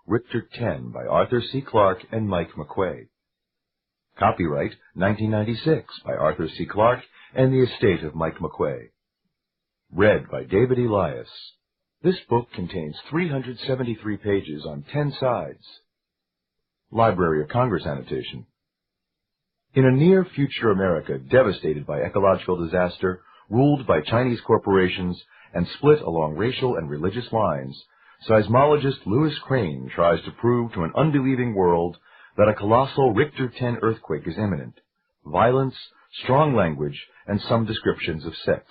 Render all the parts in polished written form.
Richter 10 by Arthur C. Clarke and Mike McQuay. Copyright 1996 by Arthur C. Clarke and the estate of Mike McQuay. Read by David Elias. This book contains 373 pages on 10 sides. Library of Congress annotation. In a near-future America devastated by ecological disaster, ruled by Chinese corporations, and split along racial and religious lines, seismologist Louis Crane tries to prove to an unbelieving world that a colossal Richter 10 earthquake is imminent. Violence, strong language, and some descriptions of sex.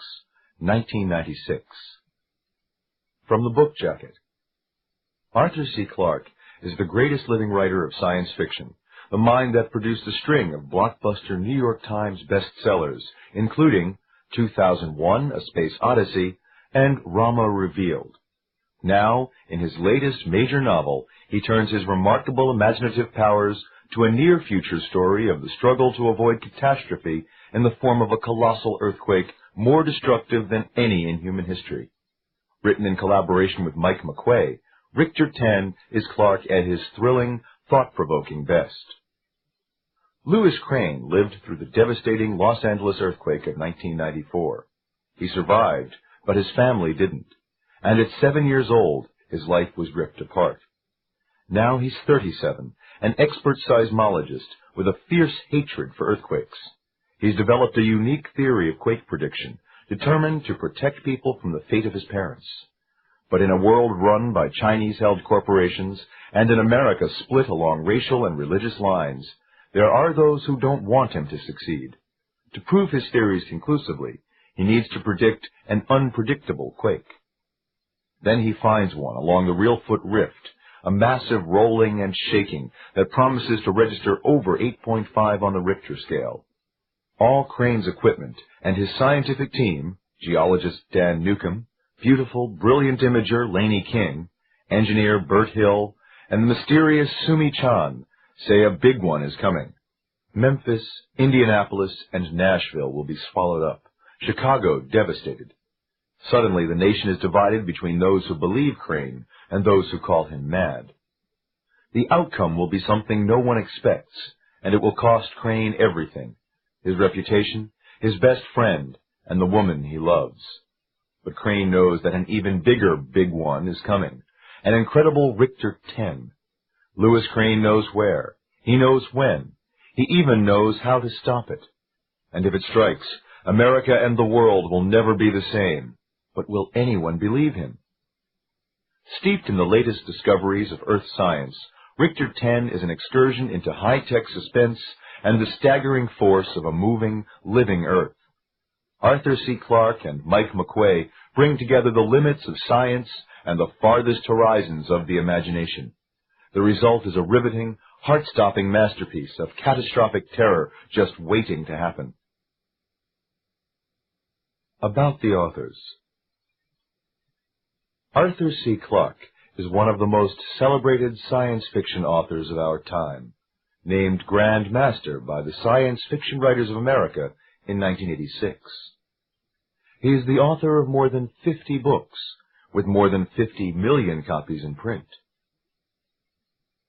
1996. From the book jacket. Arthur C. Clarke is the greatest living writer of science fiction, the mind that produced a string of blockbuster New York Times bestsellers, including 2001: A Space Odyssey and Rama Revealed. Now, in his latest major novel, he turns his remarkable imaginative powers to a near-future story of the struggle to avoid catastrophe in the form of a colossal earthquake more destructive than any in human history. Written in collaboration with Mike McQuay, Richter 10 is Clarke at his thrilling, thought-provoking best. Louis Crane lived through the devastating Los Angeles earthquake of 1994. He survived, but his family didn't. And at 7 years old, his life was ripped apart. Now he's 37, an expert seismologist with a fierce hatred for earthquakes. He's developed a unique theory of quake prediction, determined to protect people from the fate of his parents. But in a world run by Chinese-held corporations, and in America split along racial and religious lines, there are those who don't want him to succeed. To prove his theories conclusively, he needs to predict an unpredictable quake. Then he finds one along the Reelfoot Rift, a massive rolling and shaking that promises to register over 8.5 on the Richter scale. All Crane's equipment and his scientific team, geologist Dan Newcomb, beautiful, brilliant imager Lainey King, engineer Bert Hill, and the mysterious Sumi Chan, say a big one is coming. Memphis, Indianapolis, and Nashville will be swallowed up. Chicago devastated. Suddenly, the nation is divided between those who believe Crane and those who call him mad. The outcome will be something no one expects, and it will cost Crane everything: his reputation, his best friend, and the woman he loves. But Crane knows that an even bigger big one is coming, an incredible Richter 10. Louis Crane knows where, he knows when, he even knows how to stop it. And if it strikes, America and the world will never be the same. But will anyone believe him? Steeped in the latest discoveries of Earth science, Richter 10 is an excursion into high-tech suspense and the staggering force of a moving, living Earth. Arthur C. Clarke and Mike McQuay bring together the limits of science and the farthest horizons of the imagination. The result is a riveting, heart-stopping masterpiece of catastrophic terror just waiting to happen. About the authors. Arthur C. Clarke is one of the most celebrated science fiction authors of our time, named Grand Master by the Science Fiction Writers of America in 1986. He is the author of more than 50 books, with more than 50 million copies in print.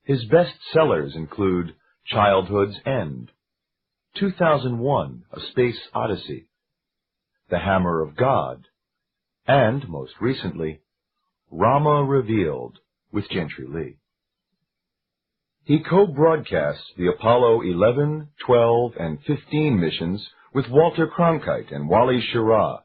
His best-sellers include Childhood's End, 2001: A Space Odyssey, The Hammer of God, and, most recently, Rama Revealed with Gentry Lee. He co-broadcast the Apollo 11, 12, and 15 missions with Walter Cronkite and Wally Schirra,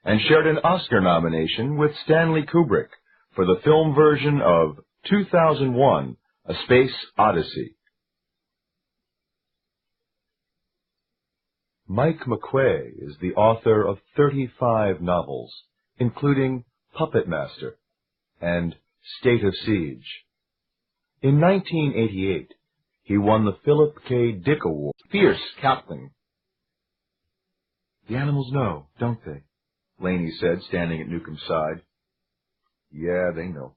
and shared an Oscar nomination with Stanley Kubrick for the film version of 2001: A Space Odyssey. Mike McQuay is the author of 35 novels, including Puppet Master and State of Siege. In 1988, he won the Philip K. Dick Award. Fierce Captain. The animals know, don't they? Laney said, standing at Newcomb's side. Yeah, they know.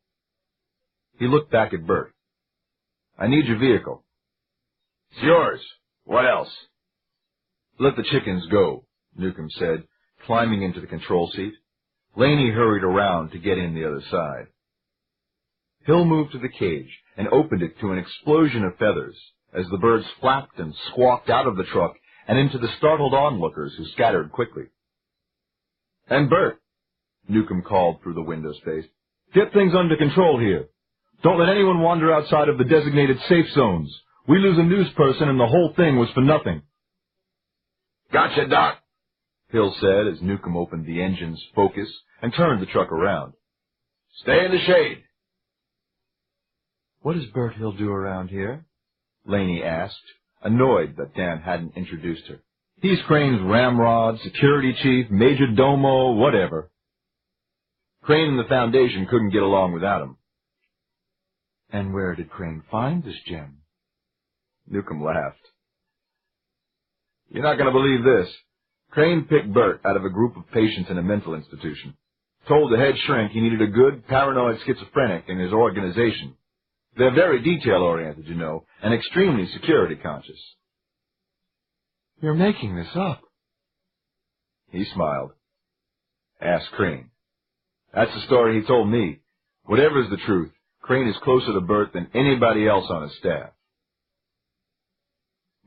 He looked back at Bert. I need your vehicle. It's yours. What else? Let the chickens go, Newcomb said, climbing into the control seat. Laney hurried around to get in the other side. Hill moved to the cage and opened it to an explosion of feathers as the birds flapped and squawked out of the truck and into the startled onlookers who scattered quickly. "And Bert," Newcomb called through the window space, "get things under control here. Don't let anyone wander outside of the designated safe zones. We lose a news person and the whole thing was for nothing." "Gotcha, Doc," Hill said as Newcomb opened the engine's focus and turned the truck around. "Stay in the shade." "What does Bert Hill do around here?" Laney asked, annoyed that Dan hadn't introduced her. "He's Crane's ramrod, security chief, major domo, whatever." Crane and the Foundation couldn't get along without him. "And where did Crane find this gem?" Newcomb laughed. "You're not going to believe this. Crane picked Bert out of a group of patients in a mental institution. Told the head shrink he needed a good, paranoid schizophrenic in his organization. They're very detail-oriented, you know, and extremely security-conscious." "You're making this up." He smiled. "Ask Crane. That's the story he told me. Whatever's the truth, Crane is closer to Bert than anybody else on his staff."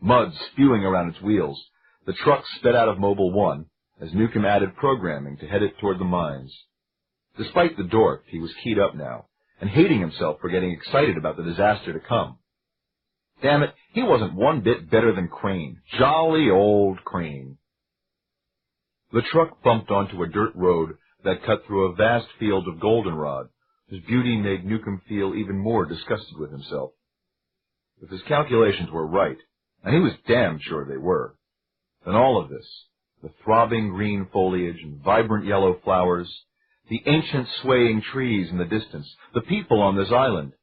Mud spewing around its wheels, the truck sped out of Mobile 1 as Newcomb added programming to head it toward the mines. Despite the dork, he was keyed up now, and hating himself for getting excited about the disaster to come. Damn it, he wasn't one bit better than Crane. Jolly old Crane. The truck bumped onto a dirt road that cut through a vast field of goldenrod, whose beauty made Newcomb feel even more disgusted with himself. If his calculations were right, and he was damn sure they were, then all of this, the throbbing green foliage and vibrant yellow flowers, the ancient swaying trees in the distance, the people on this island,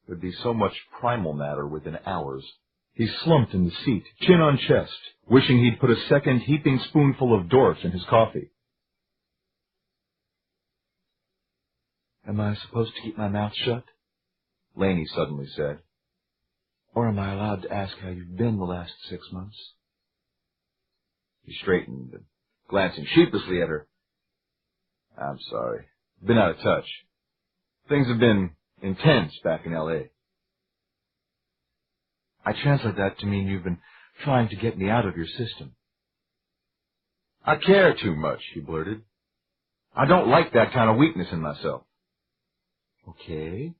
would be so much primal matter within hours. He slumped in the seat, chin on chest, wishing he'd put a second heaping spoonful of Dorf in his coffee. "Am I supposed to keep my mouth shut?" Laney suddenly said. "Or am I allowed to ask how you've been the last 6 months?" He straightened, and glancing sheepishly at her, "I'm sorry. Been out of touch. Things have been intense back in L.A. "I translate that to mean you've been trying to get me out of your system." "I care too much," he blurted. "I don't like that kind of weakness in myself." "Okay,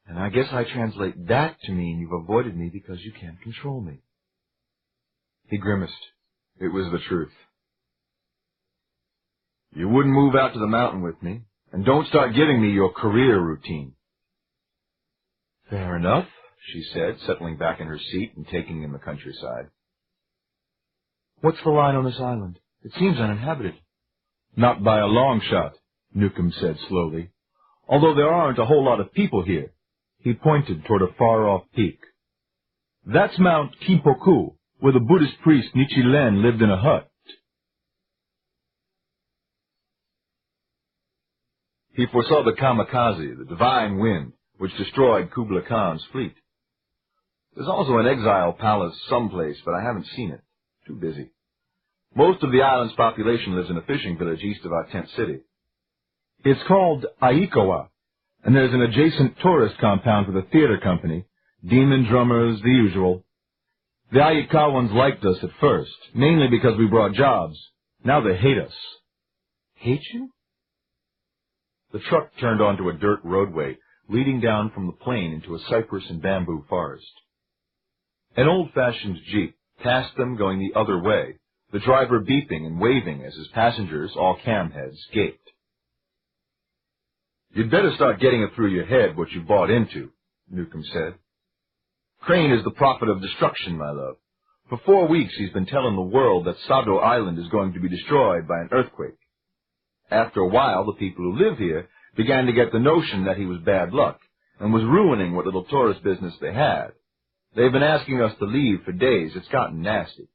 and I guess I translate that to mean you've avoided me because you can't control me." He grimaced. It was the truth. "You wouldn't move out to the mountain with me, and don't start giving me your career routine." "Fair enough," she said, settling back in her seat and taking in the countryside. "What's the line on this island? It seems uninhabited." "Not by a long shot," Newcomb said slowly, "although there aren't a whole lot of people here." He pointed toward a far-off peak. "That's Mount Kimpoku, where the Buddhist priest Nichiren lived in a hut." He foresaw the kamikaze, the divine wind, which destroyed Kublai Khan's fleet. There's also an exile palace someplace, but I haven't seen it. Too busy. Most of the island's population lives in a fishing village east of our tent city. It's called Aikawa, and there's an adjacent tourist compound with a theater company, demon drummers, the usual. The Aikawans liked us at first, mainly because we brought jobs. Now they hate us. Hate you? The truck turned onto a dirt roadway, leading down from the plain into a cypress and bamboo forest. An old-fashioned jeep passed them going the other way, the driver beeping and waving as his passengers, all camheads, gaped. "You'd better start getting it through your head what you bought into," Newcomb said. "Crane is the prophet of destruction, my love. For 4 weeks he's been telling the world that Sado Island is going to be destroyed by an earthquake. After a while, the people who live here began to get the notion that he was bad luck and was ruining what little tourist business they had. They've been asking us to leave for days. It's gotten nasty."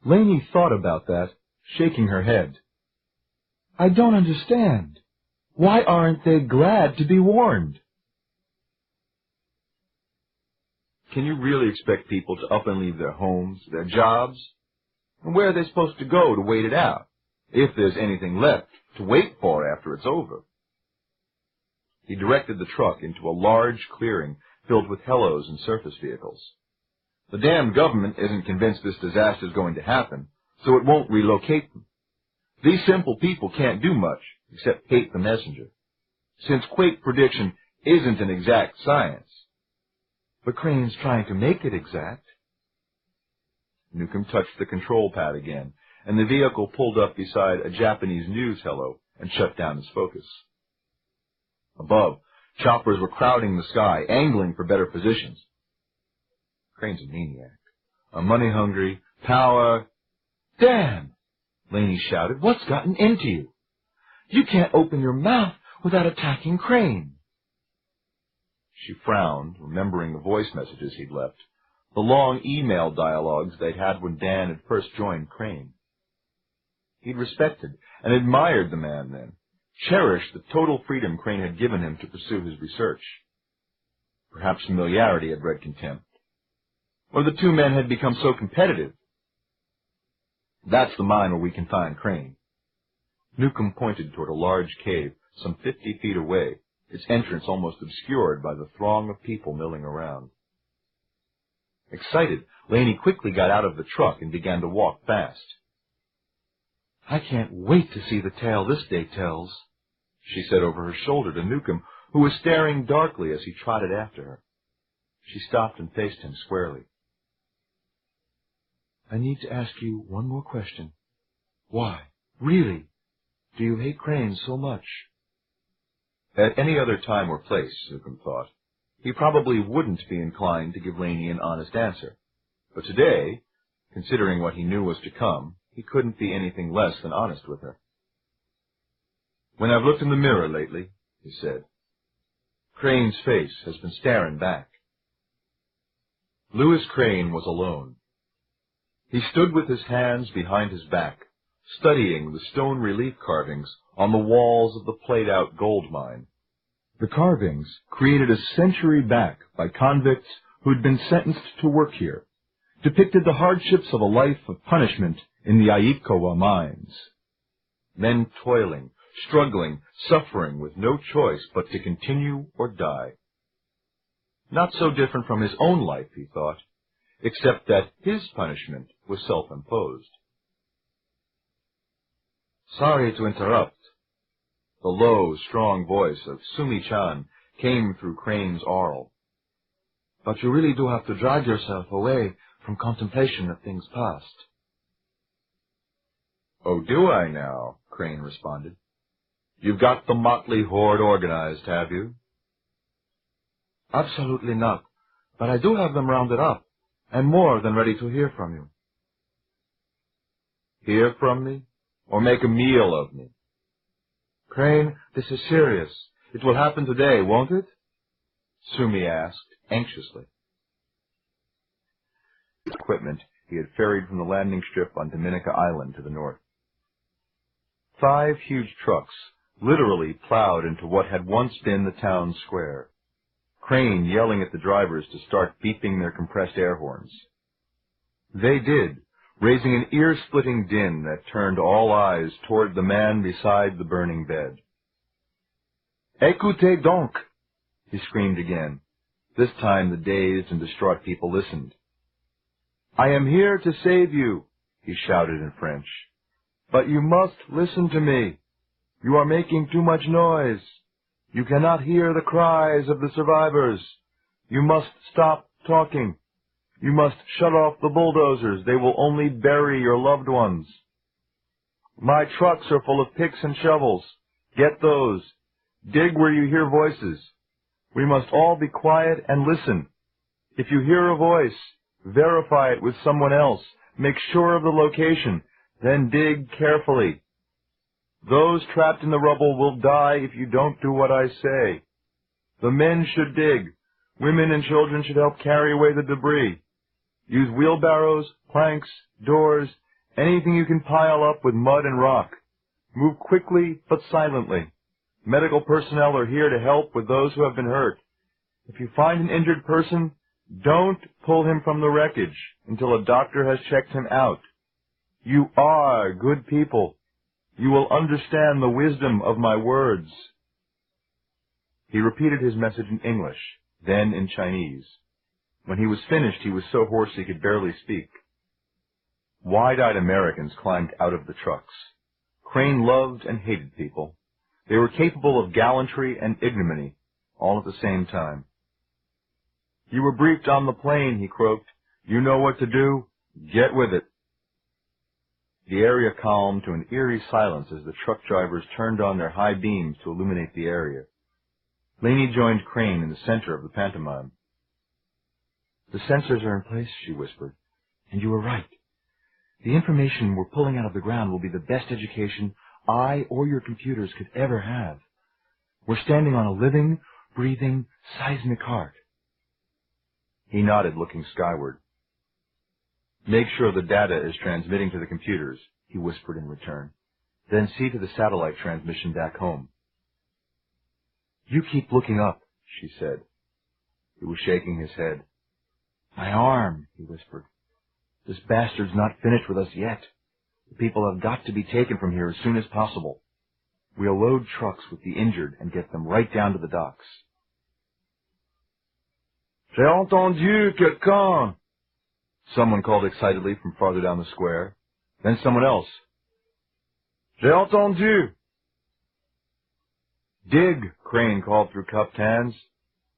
Laney thought about that, shaking her head. "I don't understand. Why aren't they glad to be warned?" Can you really expect people to up and leave their homes, their jobs? And where are they supposed to go to wait it out, if there's anything left to wait for after it's over? he directed the truck into a large clearing filled with helos and surface vehicles. The damned government isn't convinced this disaster is going to happen, so it won't relocate them. These simple people can't do much except hate the messenger, since quake prediction isn't an exact science. But Crane's trying to make it exact. Newcomb touched the control pad again, and the vehicle pulled up beside a Japanese news helo and shut down its focus. Above, choppers were crowding the sky, angling for better positions. Crane's a maniac, a money-hungry, power... Damn! Laney shouted. What's gotten into you? You can't open your mouth without attacking Crane. She frowned, remembering the voice messages he'd left, the long email dialogues they'd had when Dan had first joined Crane. He'd respected and admired the man then, cherished the total freedom Crane had given him to pursue his research. Perhaps familiarity had bred contempt, or the two men had become so competitive. That's the mine where we can find Crane. Newcomb pointed toward a large cave some 50 feet away, its entrance almost obscured by the throng of people milling around. Excited, Laney quickly got out of the truck and began to walk fast. I can't wait to see the tale this day tells, she said over her shoulder to Newcomb, who was staring darkly as he trotted after her. She stopped and faced him squarely. I need to ask you one more question. Why, really, do you hate Crane so much? At any other time or place, Newcomb thought, he probably wouldn't be inclined to give Laney an honest answer. But today, considering what he knew was to come, he couldn't be anything less than honest with her. When I've looked in the mirror lately, he said, Crane's face has been staring back. Louis Crane was alone. He stood with his hands behind his back, studying the stone relief carvings on the walls of the played-out gold mine. The carvings, created a century back by convicts who'd been sentenced to work here, depicted the hardships of a life of punishment in the Aikowa mines. Men toiling, struggling, suffering with no choice but to continue or die. Not so different from his own life, he thought, except that his punishment was self-imposed. Sorry to interrupt. The low, strong voice of Sumi-chan came through Crane's aural. But you really do have to drag yourself away from contemplation of things past. Oh, do I now? Crane responded. You've got the motley horde organized, have you? Absolutely not, but I do have them rounded up, and more than ready to hear from you. Hear from me? Or make a meal of me? Crane, this is serious. It will happen today, won't it? Sumi asked, anxiously. Equipment he had ferried from the landing strip on Dominica Island to the north. 5 huge trucks literally plowed into what had once been the town square, Crane yelling at the drivers to start beeping their compressed air horns. They did, raising an ear-splitting din that turned all eyes toward the man beside the burning bed. Écoutez donc! He screamed again. This time the dazed and distraught people listened. I am here to save you, he shouted in French. But you must listen to me. You are making too much noise. You cannot hear the cries of the survivors. You must stop talking. You must shut off the bulldozers. They will only bury your loved ones. My trucks are full of picks and shovels. Get those. Dig where you hear voices. We must all be quiet and listen. If you hear a voice, verify it with someone else. Make sure of the location. Then dig carefully. Those trapped in the rubble will die if you don't do what I say. The men should dig. Women and children should help carry away the debris. Use wheelbarrows, planks, doors, anything you can pile up with mud and rock. Move quickly but silently. Medical personnel are here to help with those who have been hurt. If you find an injured person, don't pull him from the wreckage until a doctor has checked him out. You are good people. You will understand the wisdom of my words. He repeated his message in English, then in Chinese. When he was finished, he was so hoarse he could barely speak. Wide-eyed Americans climbed out of the trucks. Crane loved and hated people. They were capable of gallantry and ignominy, all at the same time. "You were briefed on the plane," he croaked. "You know what to do. Get with it." The area calmed to an eerie silence as the truck drivers turned on their high beams to illuminate the area. Laney joined Crane in the center of the pantomime. "The sensors are in place," she whispered, "and you were right. The information we're pulling out of the ground will be the best education I or your computers could ever have. We're standing on a living, breathing, seismic heart." He nodded, looking skyward. "Make sure the data is transmitting to the computers," he whispered in return. "Then see to the satellite transmission back home." "You keep looking up," she said. He was shaking his head. "My arm," he whispered. "This bastard's not finished with us yet. The people have got to be taken from here as soon as possible. We'll load trucks with the injured and get them right down to the docks." "J'ai entendu quelqu'un," someone called excitedly from farther down the square. Then someone else. "J'ai entendu." "Dig," Crane called through cupped hands.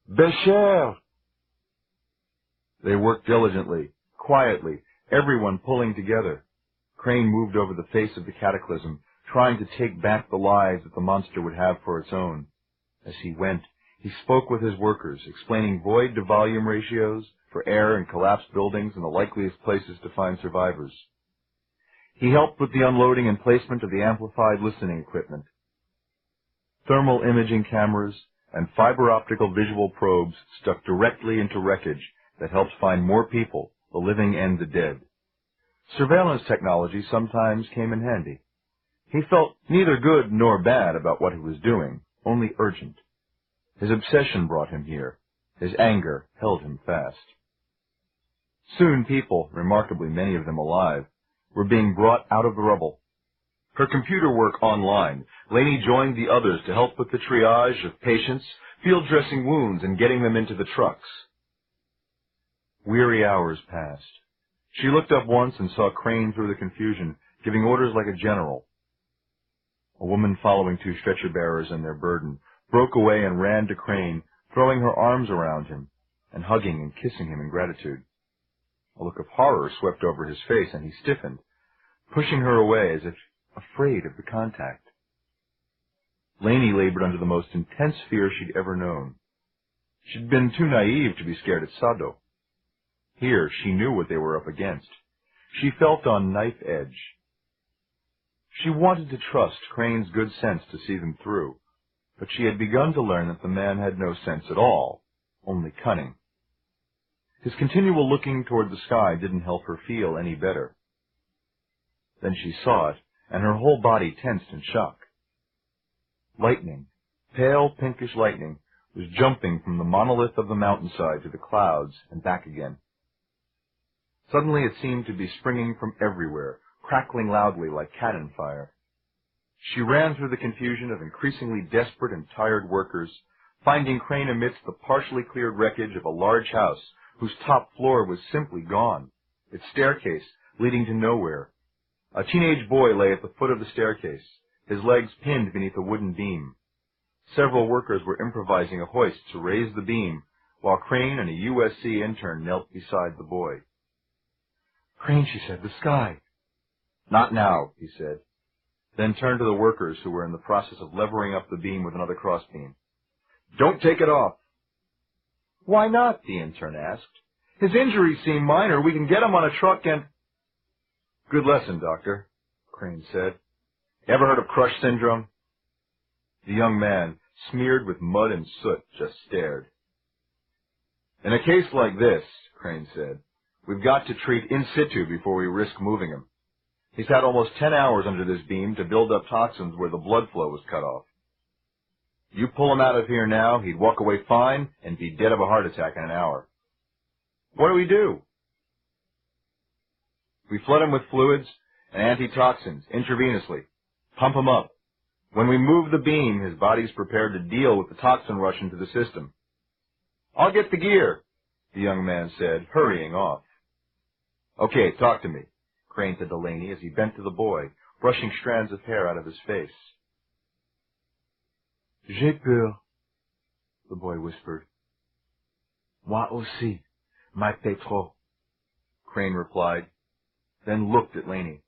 "Bécher." They worked diligently, quietly, everyone pulling together. Crane moved over the face of the cataclysm, trying to take back the lives that the monster would have for its own. As he went, he spoke with his workers, explaining void-to-volume ratios for air and collapsed buildings and the likeliest places to find survivors. He helped with the unloading and placement of the amplified listening equipment. Thermal imaging cameras and fiber-optical visual probes stuck directly into wreckage that helped find more people, the living and the dead. Surveillance technology sometimes came in handy. He felt neither good nor bad about what he was doing, only urgent. His obsession brought him here. His anger held him fast. Soon people, remarkably many of them alive, were being brought out of the rubble. Her computer work online, Laney joined the others to help with the triage of patients, field dressing wounds, and getting them into the trucks. Weary hours passed. She looked up once and saw Crane through the confusion, giving orders like a general. A woman following two stretcher-bearers and their burden broke away and ran to Crane, throwing her arms around him and hugging and kissing him in gratitude. A look of horror swept over his face, and he stiffened, pushing her away as if afraid of the contact. Laney labored under the most intense fear she'd ever known. She'd been too naive to be scared at Sado. Here, she knew what they were up against. She felt on knife edge. She wanted to trust Crane's good sense to see them through, but she had begun to learn that the man had no sense at all, only cunning. His continual looking toward the sky didn't help her feel any better. Then she saw it, and her whole body tensed in shock. Lightning, pale pinkish lightning, was jumping from the monolith of the mountainside to the clouds and back again. Suddenly it seemed to be springing from everywhere, crackling loudly like cannon fire. She ran through the confusion of increasingly desperate and tired workers, finding Crane amidst the partially cleared wreckage of a large house whose top floor was simply gone, its staircase leading to nowhere. A teenage boy lay at the foot of the staircase, his legs pinned beneath a wooden beam. Several workers were improvising a hoist to raise the beam, while Crane and a USC intern knelt beside the boy. "Crane," she said, "the sky." "Not now," he said, then turned to the workers who were in the process of levering up the beam with another crossbeam. "Don't take it off." "Why not?" the intern asked. "His injuries seem minor. We can get him on a truck and—" "Good lesson, Doctor," Crane said. "Ever heard of crush syndrome?" The young man, smeared with mud and soot, just stared. "In a case like this," Crane said, "we've got to treat in situ before we risk moving him. He's had almost 10 hours under this beam to build up toxins where the blood flow was cut off. You pull him out of here now, he'd walk away fine and be dead of a heart attack in an hour." "What do we do?" "We flood him with fluids and antitoxins intravenously. Pump him up. When we move the beam, his body's prepared to deal with the toxin rush into the system. I'll get the gear, the young man said, hurrying off. Okay, talk to me, Crane said to Laney as he bent to the boy, brushing strands of hair out of his face. J'ai peur, the boy whispered. Moi aussi, my Petro, Crane replied, then looked at Laney.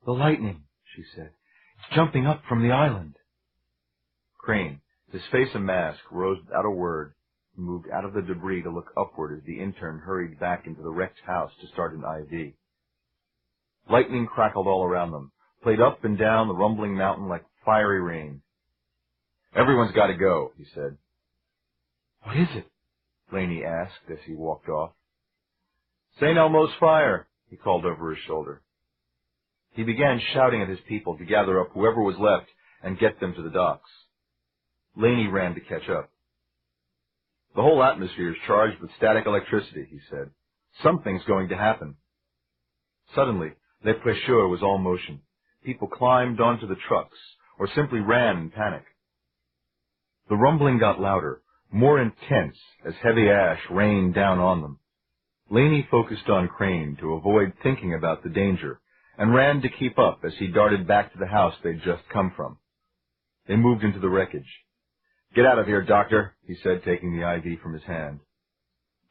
The lightning, she said. It's jumping up from the island. Crane, his face a mask, rose without a word and moved out of the debris to look upward as the intern hurried back into the wrecked house to start an IV. Lightning crackled all around them, played up and down the rumbling mountain like fiery rain. Everyone's got to go, he said. What is it? Laney asked as he walked off. St. Elmo's fire, he called over his shoulder. He began shouting at his people to gather up whoever was left and get them to the docks. Laney ran to catch up. The whole atmosphere is charged with static electricity, he said. Something's going to happen. Suddenly, Le Prêcheur was all motion. People climbed onto the trucks or simply ran in panic. The rumbling got louder, more intense as heavy ash rained down on them. Laney focused on Crane to avoid thinking about the danger and ran to keep up as he darted back to the house they'd just come from. They moved into the wreckage. Get out of here, doctor, he said, taking the IV from his hand.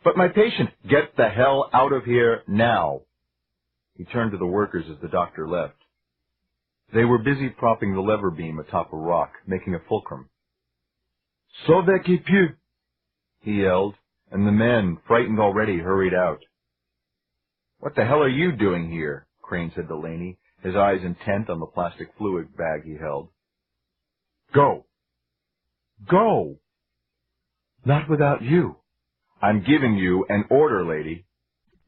But my patient, get the hell out of here now. He turned to the workers as the doctor left. They were busy propping the lever beam atop a rock, making a fulcrum. Sauve qui peut, he yelled, and the men, frightened already, hurried out. What the hell are you doing here? Crane said to Laney, his eyes intent on the plastic fluid bag he held. Go! Go! Not without you. I'm giving you an order, lady.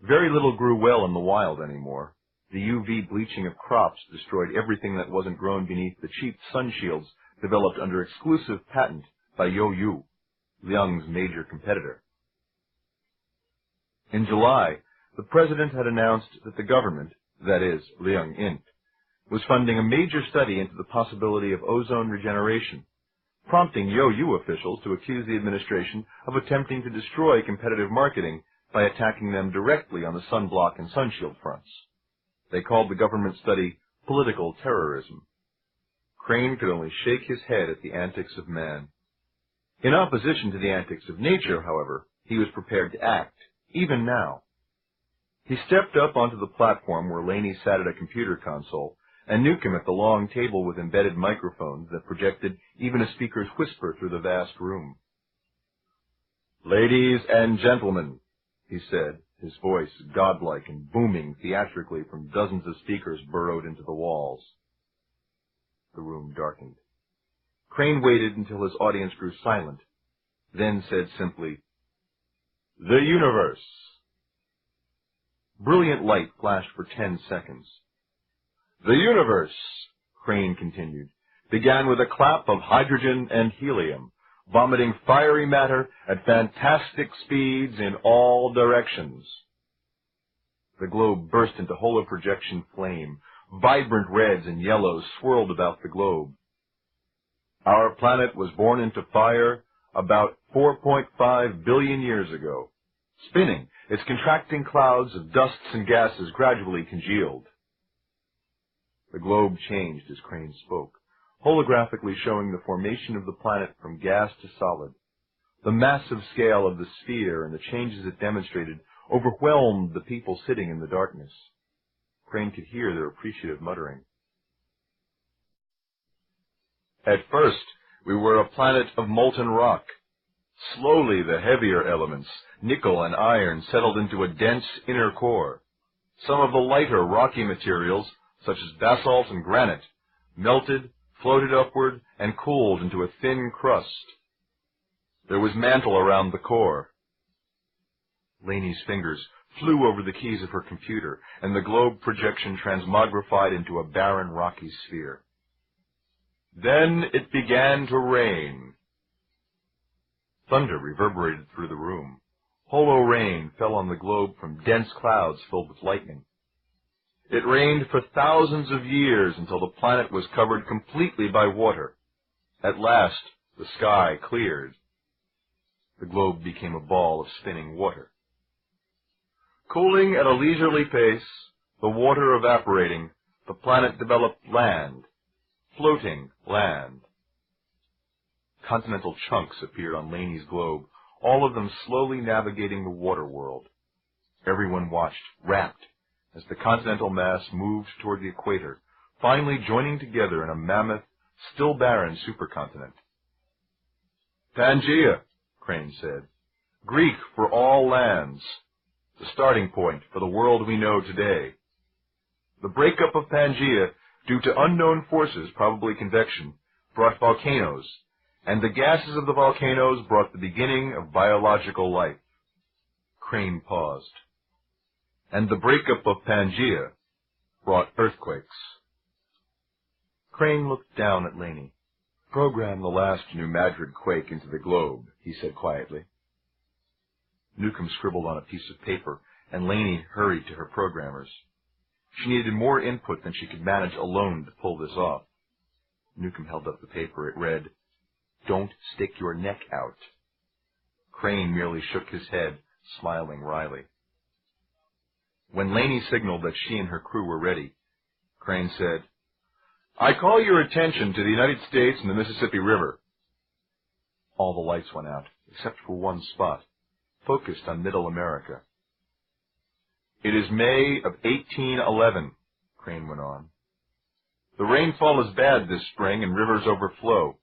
Very little grew well in the wild anymore. The UV bleaching of crops destroyed everything that wasn't grown beneath the cheap sun shields developed under exclusive patent by Yo-Yu, Liang's major competitor. In July, the president had announced that the government, that is, Liang Inc., was funding a major study into the possibility of ozone regeneration, prompting Yo-Yu officials to accuse the administration of attempting to destroy competitive marketing by attacking them directly on the sunblock and sunshield fronts. They called the government study political terrorism. Crane could only shake his head at the antics of man. In opposition to the antics of nature, however, he was prepared to act, even now. He stepped up onto the platform where Laney sat at a computer console, and Newcomb at the long table with embedded microphones that projected even a speaker's whisper through the vast room. Ladies and gentlemen, he said, his voice godlike and booming theatrically from dozens of speakers burrowed into the walls. The room darkened. Crane waited until his audience grew silent, then said simply, "The universe." Brilliant light flashed for 10 seconds. The universe, Crane continued, began with a clap of hydrogen and helium, vomiting fiery matter at fantastic speeds in all directions. The globe burst into holoprojection flame. Vibrant reds and yellows swirled about the globe. Our planet was born into fire about 4.5 billion years ago. Spinning, its contracting clouds of dusts and gases gradually congealed. The globe changed as Crane spoke, holographically showing the formation of the planet from gas to solid. The massive scale of the sphere and the changes it demonstrated overwhelmed the people sitting in the darkness. Crane could hear their appreciative muttering. At first, we were a planet of molten rock. Slowly, the heavier elements, nickel and iron, settled into a dense inner core. Some of the lighter rocky materials, such as basalt and granite, melted, floated upward, and cooled into a thin crust. There was mantle around the core. Laney's fingers flew over the keys of her computer, and the globe projection transmogrified into a barren rocky sphere. Then it began to rain. Thunder reverberated through the room. Holo rain fell on the globe from dense clouds filled with lightning. It rained for thousands of years until the planet was covered completely by water. At last, the sky cleared. The globe became a ball of spinning water. Cooling at a leisurely pace, the water evaporating, the planet developed land, floating land. Continental chunks appeared on Laney's globe, all of them slowly navigating the water world. Everyone watched, rapt, as the continental mass moved toward the equator, finally joining together in a mammoth, still barren supercontinent. Pangaea, Crane said, Greek for all lands, the starting point for the world we know today. The breakup of Pangaea, due to unknown forces, probably convection, brought volcanoes, and the gases of the volcanoes brought the beginning of biological life. Crane paused. And the breakup of Pangaea brought earthquakes. Crane looked down at Laney. Program the last New Madrid quake into the globe, he said quietly. Newcomb scribbled on a piece of paper, and Laney hurried to her programmers. She needed more input than she could manage alone to pull this off. Newcomb held up the paper. It read, "Don't stick your neck out." Crane merely shook his head, smiling wryly. When Laney signaled that she and her crew were ready, Crane said, "I call your attention to the United States and the Mississippi River." All the lights went out, except for one spot, focused on Middle America. "It is May of 1811, Crane went on. "The rainfall is bad this spring and rivers overflow.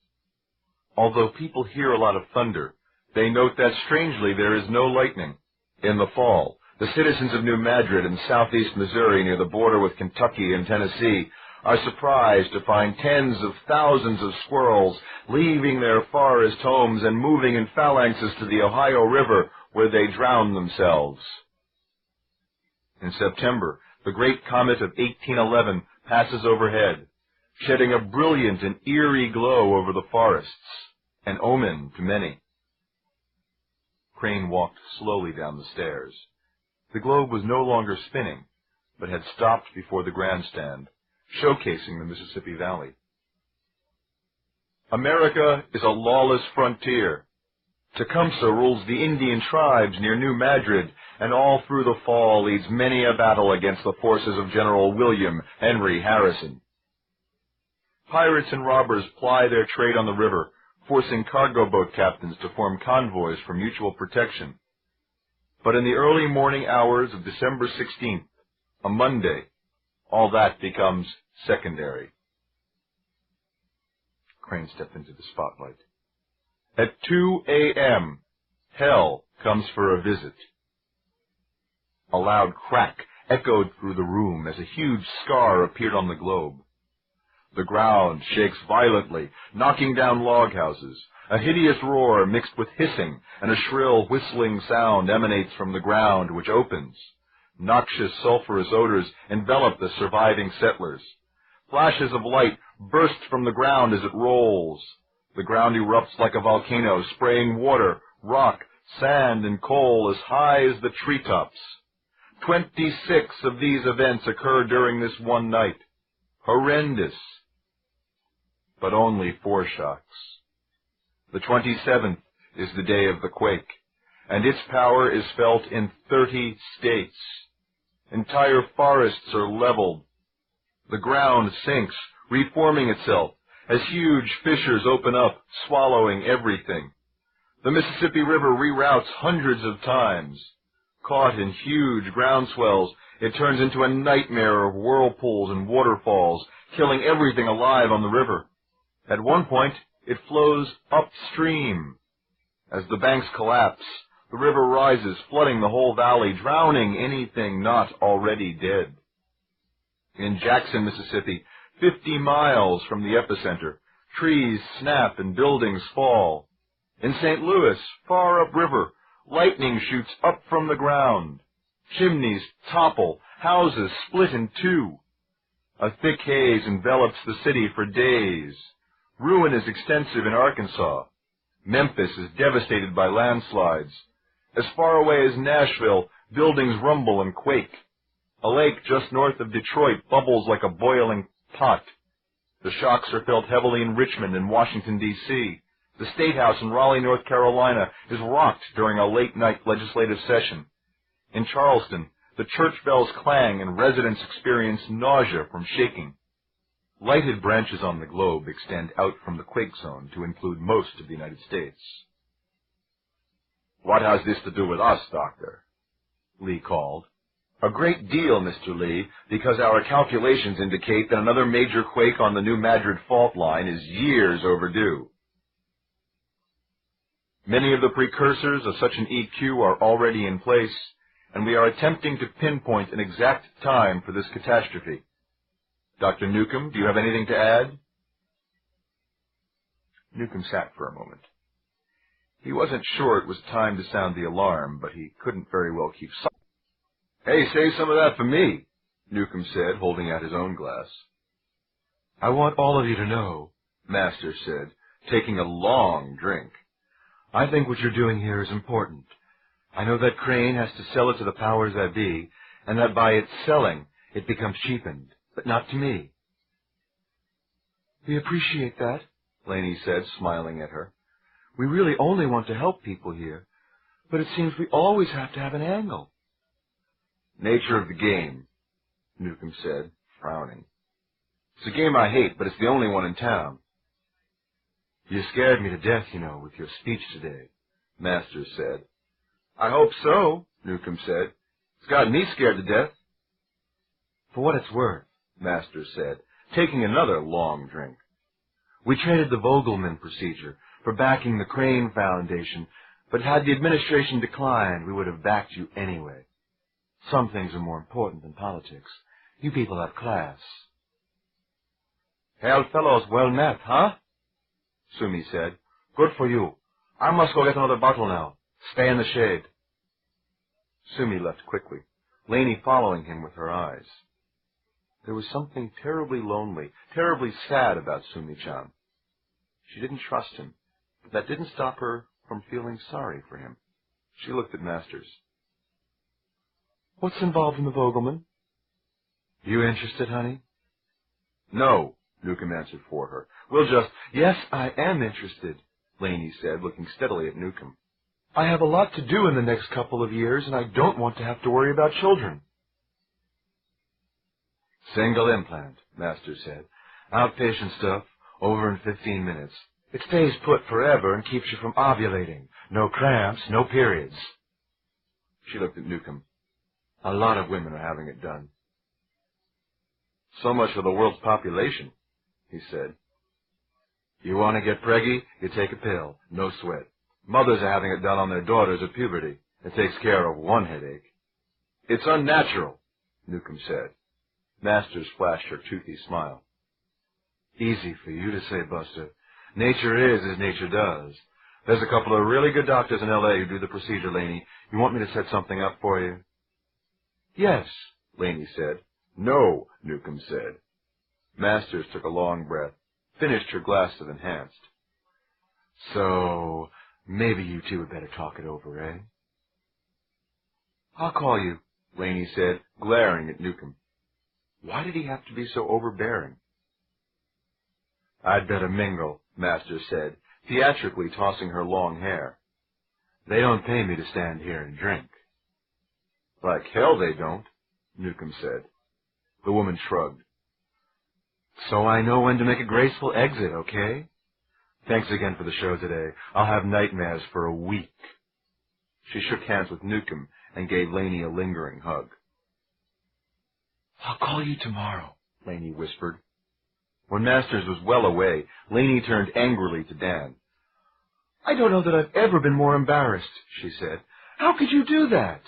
Although people hear a lot of thunder, they note that strangely there is no lightning. In the fall, the citizens of New Madrid in southeast Missouri near the border with Kentucky and Tennessee are surprised to find tens of thousands of squirrels leaving their forest homes and moving in phalanxes to the Ohio River, where they drown themselves. In September, the great comet of 1811 passes overhead, shedding a brilliant and eerie glow over the forests, an omen to many." Crane walked slowly down the stairs. The globe was no longer spinning, but had stopped before the grandstand, showcasing the Mississippi Valley. "America is a lawless frontier. Tecumseh rules the Indian tribes near New Madrid, and all through the fall leads many a battle against the forces of General William Henry Harrison. Pirates and robbers ply their trade on the river, forcing cargo boat captains to form convoys for mutual protection. But in the early morning hours of December 16th, a Monday, all that becomes secondary." Crane stepped into the spotlight. "At 2 a.m., hell comes for a visit." A loud crack echoed through the room as a huge scar appeared on the globe. The ground shakes violently, knocking down log houses. A hideous roar mixed with hissing and a shrill whistling sound emanates from the ground, which opens. Noxious sulphurous odors envelop the surviving settlers. Flashes of light burst from the ground as it rolls. The ground erupts like a volcano, spraying water, rock, sand, and coal as high as the treetops. 26 of these events occur during this one night. Horrendous. But only foreshocks. The 27th is the day of the quake, and its power is felt in 30 states. Entire forests are leveled. The ground sinks, reforming itself, as huge fissures open up, swallowing everything. The Mississippi River reroutes hundreds of times. Caught in huge ground swells, it turns into a nightmare of whirlpools and waterfalls, killing everything alive on the river. At one point, it flows upstream. As the banks collapse, the river rises, flooding the whole valley, drowning anything not already dead. In Jackson, Mississippi, 50 miles from the epicenter, trees snap and buildings fall. In St. Louis, far upriver, lightning shoots up from the ground. Chimneys topple, houses split in two. A thick haze envelops the city for days. Ruin is extensive in Arkansas. Memphis is devastated by landslides. As far away as Nashville, buildings rumble and quake. A lake just north of Detroit bubbles like a boiling pot. The shocks are felt heavily in Richmond and Washington, D.C. The State House in Raleigh, North Carolina, is rocked during a late-night legislative session. In Charleston, the church bells clang and residents experience nausea from shaking. Lighted branches on the globe extend out from the quake zone to include most of the United States. What has this to do with us, Doctor? Lee called. A great deal, Mr. Lee, because our calculations indicate that another major quake on the New Madrid fault line is years overdue. Many of the precursors of such an EQ are already in place, and we are attempting to pinpoint an exact time for this catastrophe. Dr. Newcomb, do you have anything to add? Newcomb sat for a moment. He wasn't sure it was time to sound the alarm, but he couldn't very well keep silent. Hey, save some of that for me, Newcomb said, holding out his own glass. I want all of you to know, Masters said, taking a long drink. I think what you're doing here is important. I know that Crane has to sell it to the powers that be, and that by its selling, it becomes cheapened, but not to me. We appreciate that, Laney said, smiling at her. We really only want to help people here, but it seems we always have to have an angle. Nature of the game, Newcomb said, frowning. It's a game I hate, but it's the only one in town. You scared me to death, you know, with your speech today, Masters said. I hope so, Newcomb said. It's got me scared to death. For what it's worth, Masters said, taking another long drink. We traded the Vogelman procedure for backing the Crane Foundation, but had the administration declined, we would have backed you anyway. Some things are more important than politics. You people have class. Hail, fellows, well met, huh? Sumi said. Good for you. I must go get another bottle now. Stay in the shade. Sumi left quickly, Laney following him with her eyes. There was something terribly lonely, terribly sad about Sumi-chan. She didn't trust him, but that didn't stop her from feeling sorry for him. She looked at Masters. What's involved in the Vogelman? You interested, honey? No, Newcomb answered for her. We'll just... Yes, I am interested, Laney said, looking steadily at Newcomb. I have a lot to do in the next couple of years, and I don't want to have to worry about children. Single implant, Masters said. Outpatient stuff, over in 15 minutes. It stays put forever and keeps you from ovulating. No cramps, no periods. She looked at Newcomb. A lot of women are having it done. So much for the world's population, he said. You want to get preggy, you take a pill, no sweat. Mothers are having it done on their daughters at puberty. It takes care of one headache. It's unnatural, Newcomb said. Masters flashed her toothy smile. Easy for you to say, Buster. Nature is as nature does. There's a couple of really good doctors in L.A. who do the procedure, Laney. You want me to set something up for you? Yes, Laney said. No, Newcomb said. Masters took a long breath, finished her glass of enhanced. So, maybe you two had better talk it over, eh? I'll call you, Laney said, glaring at Newcomb. Why did he have to be so overbearing? I'd better mingle, Masters said, theatrically tossing her long hair. They don't pay me to stand here and drink. Like hell they don't, Newcomb said. The woman shrugged. So I know when to make a graceful exit, okay? Thanks again for the show today. I'll have nightmares for a week. She shook hands with Newcomb and gave Laney a lingering hug. I'll call you tomorrow, Laney whispered. When Masters was well away, Laney turned angrily to Dan. I don't know that I've ever been more embarrassed, she said. How could you do that?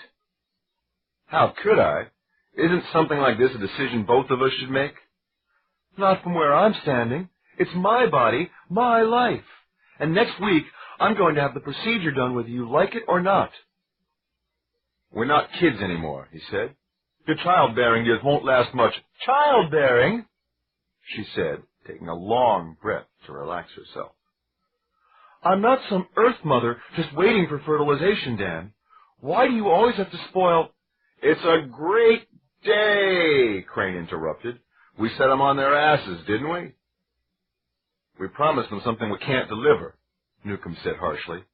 How could I? Isn't something like this a decision both of us should make? Not from where I'm standing. It's my body, my life. And next week, I'm going to have the procedure done whether you like it or not. We're not kids anymore, he said. Your childbearing years won't last much. Childbearing? She said, taking a long breath to relax herself. I'm not some earth mother just waiting for fertilization, Dan. Why do you always have to spoil... It's a great Day, Crane interrupted. We set them on their asses, didn't we? We promised them something we can't deliver, Newcomb said harshly.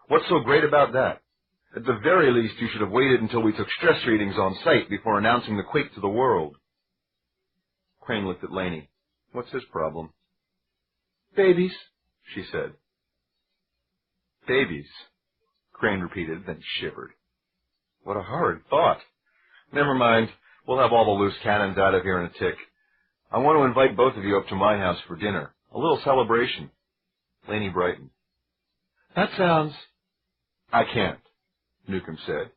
What's so great about that? At the very least, you should have waited until we took stress readings on site before announcing the quake to the world. Crane looked at Laney. What's his problem? Babies, she said. Babies, Crane repeated, then shivered. What a horrid thought. Never mind. We'll have all the loose cannons out of here in a tick. I want to invite both of you up to my house for dinner. A little celebration. Laney brightened. That sounds... I can't, Newcomb said.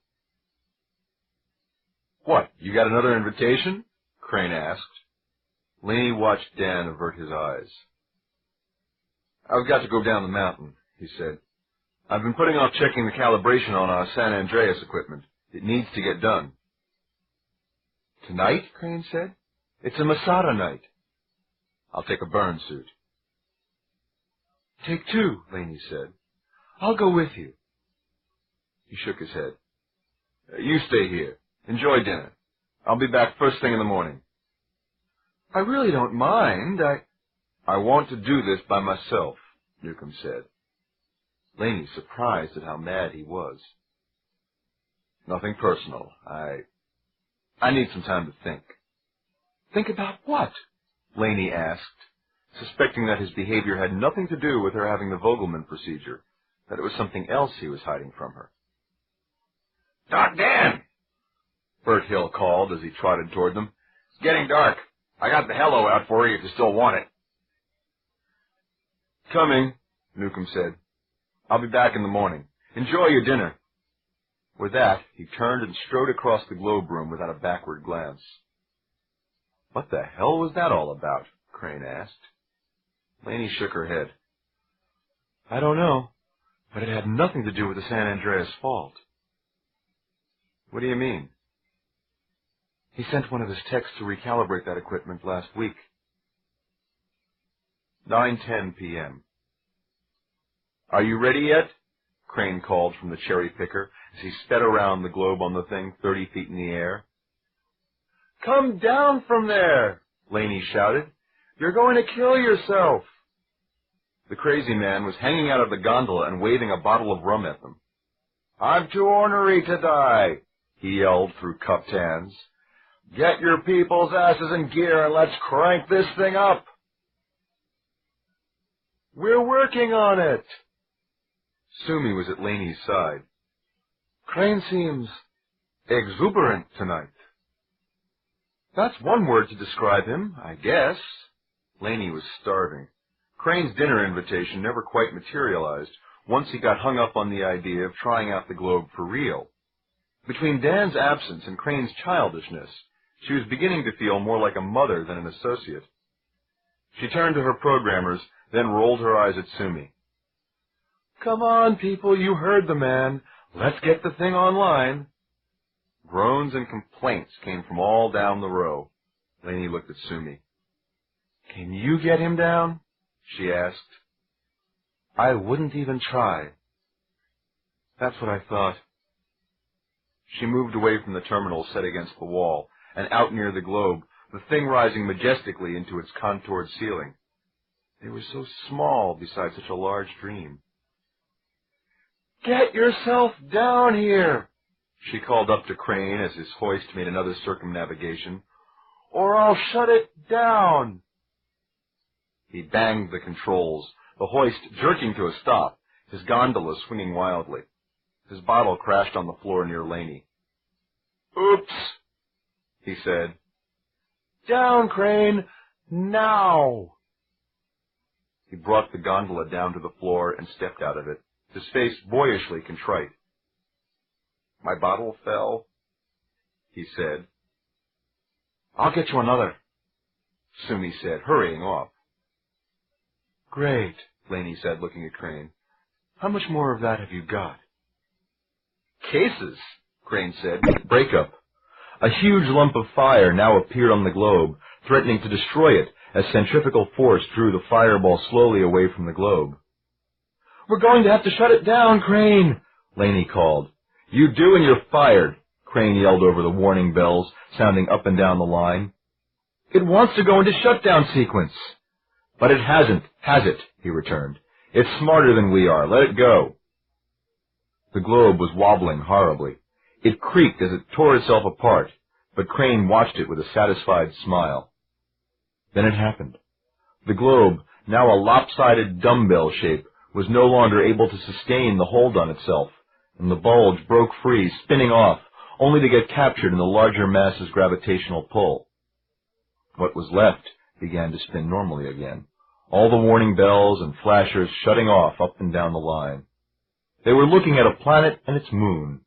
What, you got another invitation? Crane asked. Laney watched Dan avert his eyes. I've got to go down the mountain, he said. I've been putting off checking the calibration on our San Andreas equipment. It needs to get done. Tonight? Crane said. It's a Masada night. I'll take a burn suit. Take two, Laney said. I'll go with you. He shook his head. You stay here. Enjoy dinner. I'll be back first thing in the morning. I really don't mind. I want to do this by myself, Newcomb said. Laney surprised at how mad he was. Nothing personal. I need some time to think. Think about what? Laney asked, suspecting that his behavior had nothing to do with her having the Vogelman procedure, that it was something else he was hiding from her. Doc Dan! Bert Hill called as he trotted toward them. It's getting dark. I got the hello out for you if you still want it. Coming, Newcomb said. I'll be back in the morning. Enjoy your dinner. With that, he turned and strode across the globe room without a backward glance. What the hell was that all about? Crane asked. Laney shook her head. I don't know, but it had nothing to do with the San Andreas fault. What do you mean? He sent one of his techs to recalibrate that equipment last week. 9:10 p.m. Are you ready yet? Crane called from the cherry picker as he sped around the globe on the thing 30 feet in the air. Come down from there, Laney shouted. You're going to kill yourself. The crazy man was hanging out of the gondola and waving a bottle of rum at them. I'm too ornery to die, he yelled through cupped hands. Get your people's asses in gear and let's crank this thing up. We're working on it. Sumi was at Laney's side. Crane seems exuberant tonight. That's one word to describe him, I guess. Laney was starving. Crane's dinner invitation never quite materialized once he got hung up on the idea of trying out the globe for real. Between Dan's absence and Crane's childishness, she was beginning to feel more like a mother than an associate. She turned to her programmers, then rolled her eyes at Sumi. Come on, people, you heard the man. Let's get the thing online. Groans and complaints came from all down the row. Laney looked at Sumi. Can you get him down? She asked. I wouldn't even try. That's what I thought. She moved away from the terminal set against the wall, and out near the globe, the thing rising majestically into its contoured ceiling. They were so small beside such a large dream. Get yourself down here, she called up to Crane as his hoist made another circumnavigation, or I'll shut it down. He banged the controls, the hoist jerking to a stop, his gondola swinging wildly. His bottle crashed on the floor near Laney. Oops, he said. Down, Crane, now. He brought the gondola down to the floor and stepped out of it, his face boyishly contrite. My bottle fell, he said. I'll get you another, Sumi said, hurrying off. Great, Laney said, looking at Crane. How much more of that have you got? Cases, Crane said. Breakup. A huge lump of fire now appeared on the globe, threatening to destroy it as centrifugal force drew the fireball slowly away from the globe. We're going to have to shut it down, Crane, Laney called. You do and you're fired, Crane yelled over the warning bells sounding up and down the line. "It wants to go into shutdown sequence." "But it hasn't, has it?" he returned. "It's smarter than we are. Let it go." The globe was wobbling horribly. It creaked as it tore itself apart, but Crane watched it with a satisfied smile. Then it happened. The globe, now a lopsided dumbbell shape, was no longer able to sustain the hold on itself, and the bulge broke free, spinning off, only to get captured in the larger mass's gravitational pull. What was left began to spin normally again, all the warning bells and flashers shutting off up and down the line. They were looking at a planet and its moon,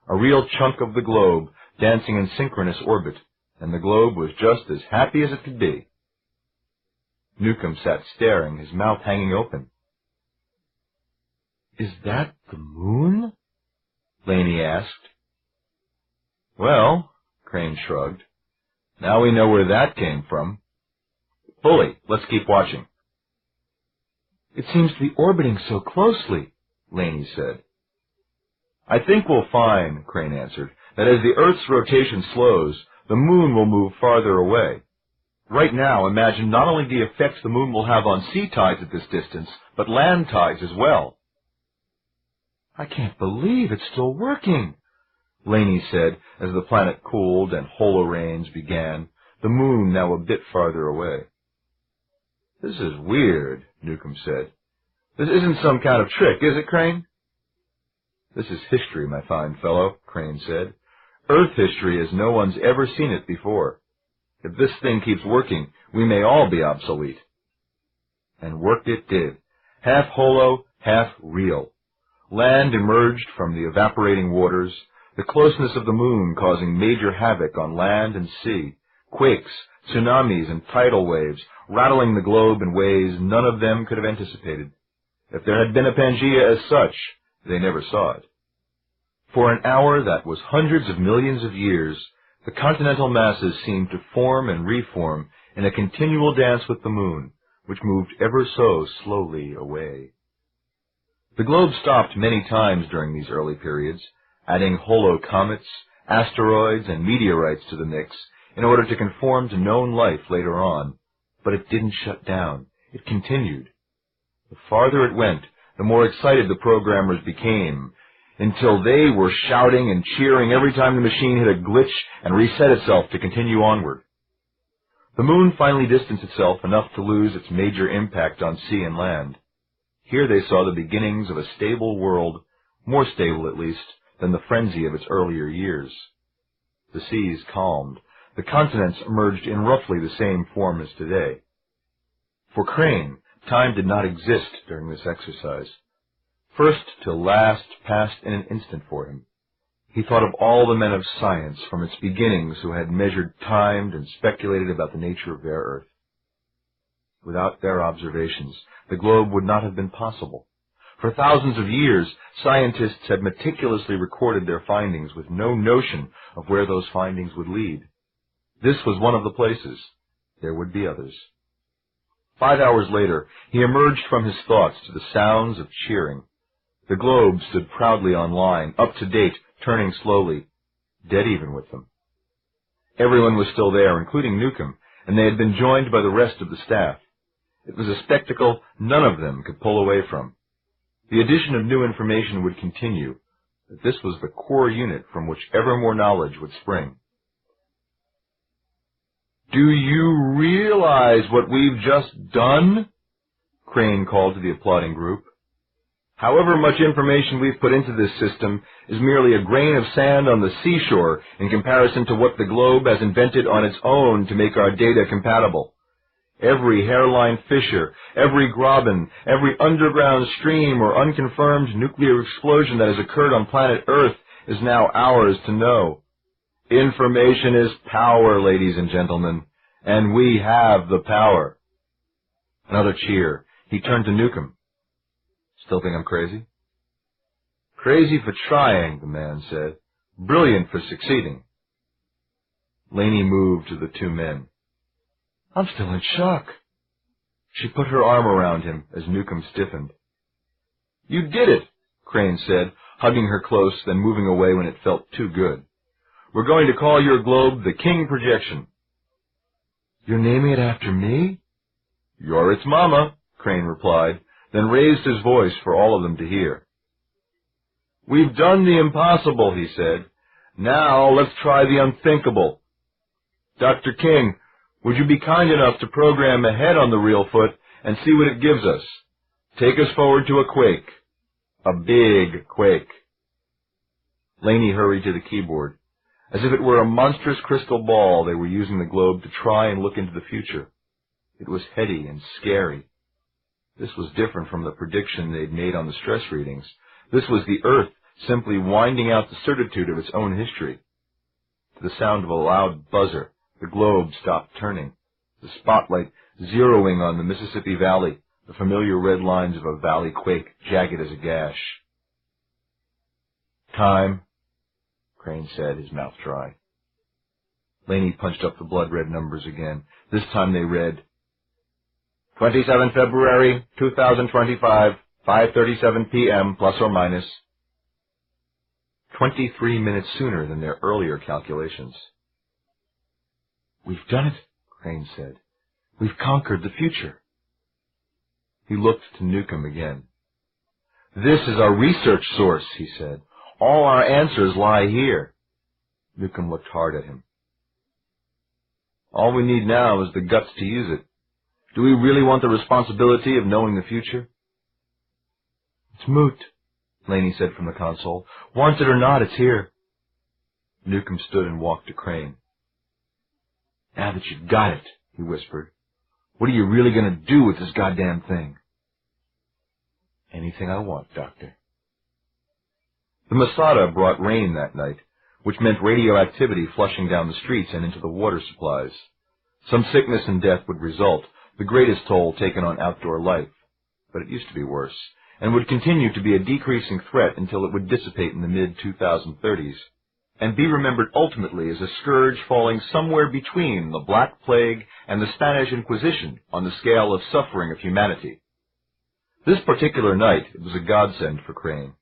a real chunk of the globe dancing in synchronous orbit, and the globe was just as happy as it could be. Newcomb sat staring, his mouth hanging open. "Is that the moon?" Laney asked. "Well," Crane shrugged, "now we know where that came from. Bully, let's keep watching." "It seems to be orbiting so closely," Laney said. "I think we'll find," Crane answered, "that as the Earth's rotation slows, the moon will move farther away. Right now, imagine not only the effects the moon will have on sea tides at this distance, but land tides as well." "I can't believe it's still working," Laney said as the planet cooled and holorains began, the moon now a bit farther away. "This is weird," Newcomb said. "This isn't some kind of trick, is it, Crane?" "This is history, my fine fellow," Crane said. "Earth history as no one's ever seen it before. If this thing keeps working, we may all be obsolete." And work it did, half holo, half real. Land emerged from the evaporating waters, the closeness of the moon causing major havoc on land and sea, quakes, tsunamis, and tidal waves rattling the globe in ways none of them could have anticipated. If there had been a Pangea as such, they never saw it. For an hour that was hundreds of millions of years, the continental masses seemed to form and reform in a continual dance with the moon, which moved ever so slowly away. The globe stopped many times during these early periods, adding holo comets, asteroids, and meteorites to the mix in order to conform to known life later on, but it didn't shut down. It continued. The farther it went, the more excited the programmers became, until they were shouting and cheering every time the machine hit a glitch and reset itself to continue onward. The moon finally distanced itself enough to lose its major impact on sea and land. Here they saw the beginnings of a stable world, more stable at least than the frenzy of its earlier years. The seas calmed. The continents emerged in roughly the same form as today. For Crane, time did not exist during this exercise. First till last passed in an instant for him. He thought of all the men of science from its beginnings who had measured, timed, and speculated about the nature of their Earth. Without their observations, the globe would not have been possible. For thousands of years, scientists had meticulously recorded their findings with no notion of where those findings would lead. This was one of the places. There would be others. 5 hours later, he emerged from his thoughts to the sounds of cheering. The globe stood proudly on line, up to date, turning slowly, dead even with them. Everyone was still there, including Newcomb, and they had been joined by the rest of the staff. It was a spectacle none of them could pull away from. The addition of new information would continue, but this was the core unit from which ever more knowledge would spring. "Do you realize what we've just done?" Crane called to the applauding group. "However much information we've put into this system is merely a grain of sand on the seashore in comparison to what the globe has invented on its own to make our data compatible. Every hairline fissure, every graben, every underground stream or unconfirmed nuclear explosion that has occurred on planet Earth is now ours to know. Information is power, ladies and gentlemen, and we have the power." Another cheer. He turned to Newcomb. "Still think I'm crazy?" "Crazy for trying," the man said. "Brilliant for succeeding." Laney moved to the two men. "I'm still in shock." She put her arm around him as Newcomb stiffened. "You did it," Crane said, hugging her close, then moving away when it felt too good. We're going to call your globe the King Projection. You're naming it after me? You're its mama, Crane replied, then raised his voice for all of them to hear. We've done the impossible, he said. Now let's try the unthinkable. Dr. King, would you be kind enough to program ahead on the real foot and see what it gives us? Take us forward to a quake. A big quake. Laney hurried to the keyboard. As if it were a monstrous crystal ball, they were using the globe to try and look into the future. It was heady and scary. This was different from the prediction they'd made on the stress readings. This was the Earth simply winding out the certitude of its own history. To the sound of a loud buzzer, the globe stopped turning, the spotlight zeroing on the Mississippi Valley, the familiar red lines of a valley quake, jagged as a gash. Time, Crane said, his mouth dry. Laney punched up the blood-red numbers again. This time they read, 27 February, 2025, 5:37 p.m., plus or minus. 23 minutes sooner than their earlier calculations. We've done it, Crane said. We've conquered the future. He looked to Newcomb again. This is our research source, he said. All our answers lie here. Newcomb looked hard at him. All we need now is the guts to use it. Do we really want the responsibility of knowing the future? It's moot, Laney said from the console. Want it or not, it's here. Newcomb stood and walked to Crane. Now that you've got it, he whispered, what are you really going to do with this goddamn thing? Anything I want, Doctor. The Masada brought rain that night, which meant radioactivity flushing down the streets and into the water supplies. Some sickness and death would result, the greatest toll taken on outdoor life. But it used to be worse, and would continue to be a decreasing threat until it would dissipate in the mid-2030s, and be remembered ultimately as a scourge falling somewhere between the Black Plague and the Spanish Inquisition on the scale of suffering of humanity. This particular night, it was a godsend for Crane.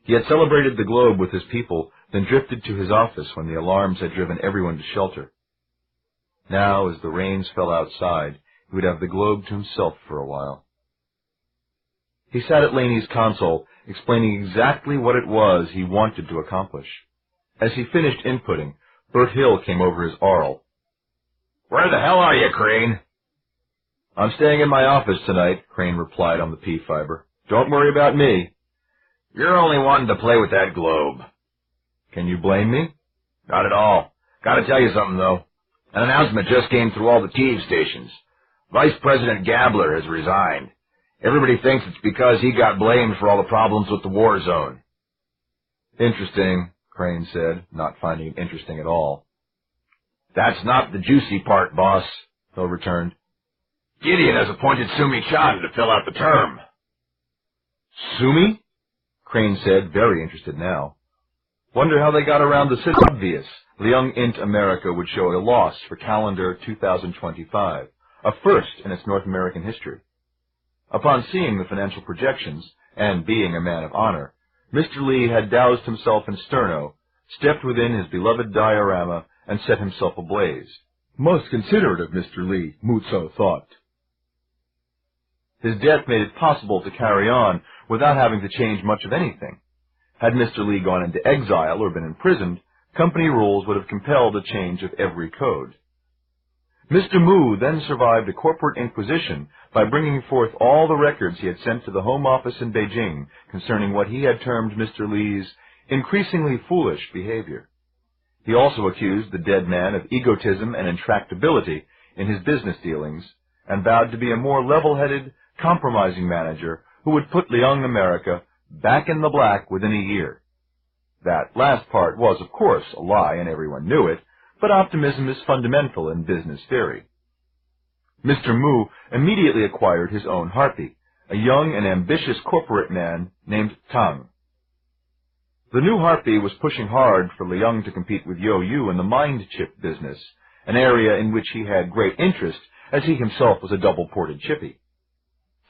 He had celebrated the globe with his people, then drifted to his office when the alarms had driven everyone to shelter. Now, as the rains fell outside, he would have the globe to himself for a while. He sat at Laney's console, explaining exactly what it was he wanted to accomplish. As he finished inputting, Bert Hill came over his aural. Where the hell are you, Crane? I'm staying in my office tonight, Crane replied on the P-fiber. Don't worry about me. You're only wanting to play with that globe. Can you blame me? Not at all. Gotta tell you something, though. An announcement just came through all the TV stations. Vice President Gabler has resigned. Everybody thinks it's because he got blamed for all the problems with the war zone. Interesting, Crane said, not finding it interesting at all. That's not the juicy part, boss, Hill returned. Gideon has appointed Sumi Chand to fill out the term. Sumi? Crane said, very interested now. Wonder how they got around the system. Obvious. Liang Int America would show a loss for calendar 2025, a first in its North American history. Upon seeing the financial projections, and being a man of honor, Mr. Lee had doused himself in sterno, stepped within his beloved diorama, and set himself ablaze. Most considerate of Mr. Lee, Mutso thought. His death made it possible to carry on without having to change much of anything. Had Mr. Lee gone into exile or been imprisoned, company rules would have compelled a change of every code. Mr. Mu then survived a corporate inquisition by bringing forth all the records he had sent to the Home Office in Beijing concerning what he had termed Mr. Lee's increasingly foolish behavior. He also accused the dead man of egotism and intractability in his business dealings, and vowed to be a more level-headed, compromising manager who would put Liang America back in the black within a year. That last part was, of course, a lie, and everyone knew it, but optimism is fundamental in business theory. Mr. Mu immediately acquired his own harpy, a young and ambitious corporate man named Tang. The new harpy was pushing hard for Liang to compete with Yo-Yu in the mind chip business, an area in which he had great interest, as he himself was a double-ported chippy.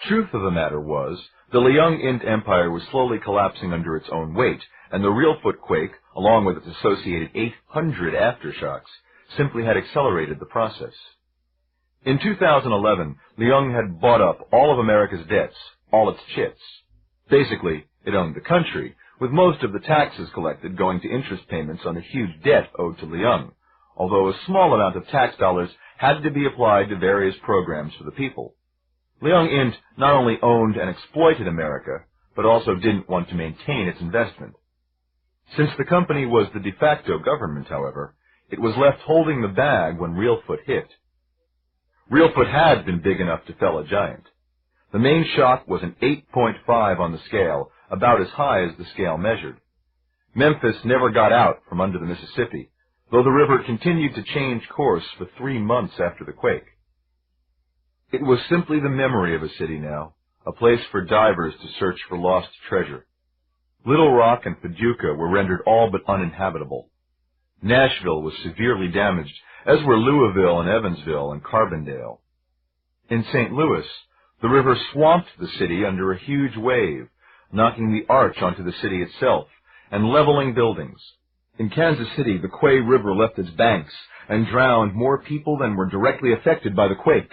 Truth of the matter was, the Liang Int Empire was slowly collapsing under its own weight, and the real foot quake, along with its associated 800 aftershocks, simply had accelerated the process. In 2011, Liang had bought up all of America's debts, all its chits. Basically, it owned the country, with most of the taxes collected going to interest payments on the huge debt owed to Liang, although a small amount of tax dollars had to be applied to various programs for the people. Liang Int not only owned and exploited America, but also didn't want to maintain its investment. Since the company was the de facto government, however, it was left holding the bag when Reelfoot hit. Reelfoot had been big enough to fell a giant. The main shock was an 8.5 on the scale, about as high as the scale measured. Memphis never got out from under the Mississippi, though the river continued to change course for 3 months after the quake. It was simply the memory of a city now, a place for divers to search for lost treasure. Little Rock and Paducah were rendered all but uninhabitable. Nashville was severely damaged, as were Louisville and Evansville and Carbondale. In St. Louis, the river swamped the city under a huge wave, knocking the arch onto the city itself and leveling buildings. In Kansas City, the Quay River left its banks and drowned more people than were directly affected by the quake.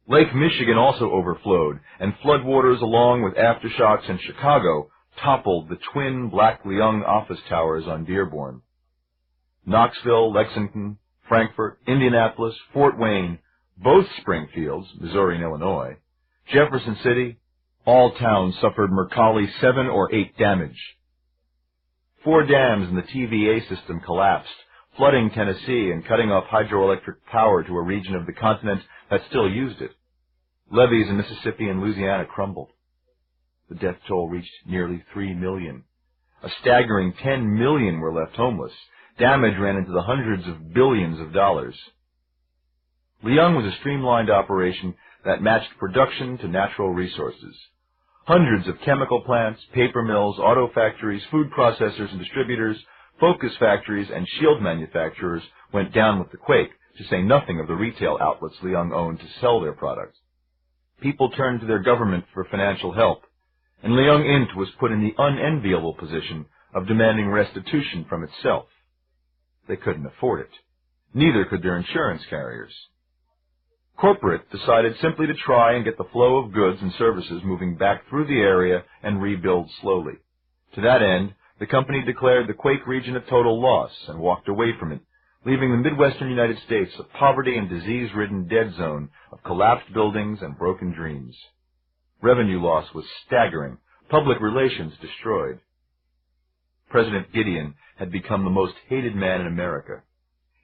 Lake Michigan also overflowed, and floodwaters along with aftershocks in Chicago toppled the twin Black Liang office towers on Dearborn. Knoxville, Lexington, Frankfort, Indianapolis, Fort Wayne, both Springfields, Missouri and Illinois, Jefferson City, all towns suffered Mercalli 7 or 8 damage. 4 dams in the TVA system collapsed, flooding Tennessee and cutting off hydroelectric power to a region of the continent that still used it. Levees in Mississippi and Louisiana crumbled. The death toll reached nearly 3 million. A staggering 10 million were left homeless. Damage ran into the hundreds of billions of dollars. Liang was a streamlined operation that matched production to natural resources. Hundreds of chemical plants, paper mills, auto factories, food processors and distributors, focus factories, and shield manufacturers went down with the quake, to say nothing of the retail outlets Liang owned to sell their products. People turned to their government for financial help, and Liang Int was put in the unenviable position of demanding restitution from itself. They couldn't afford it. Neither could their insurance carriers. Corporate decided simply to try and get the flow of goods and services moving back through the area and rebuild slowly. To that end, the company declared the quake region a total loss and walked away from it, leaving the Midwestern United States a poverty and disease-ridden dead zone of collapsed buildings and broken dreams. Revenue loss was staggering, public relations destroyed. President Gideon had become the most hated man in America.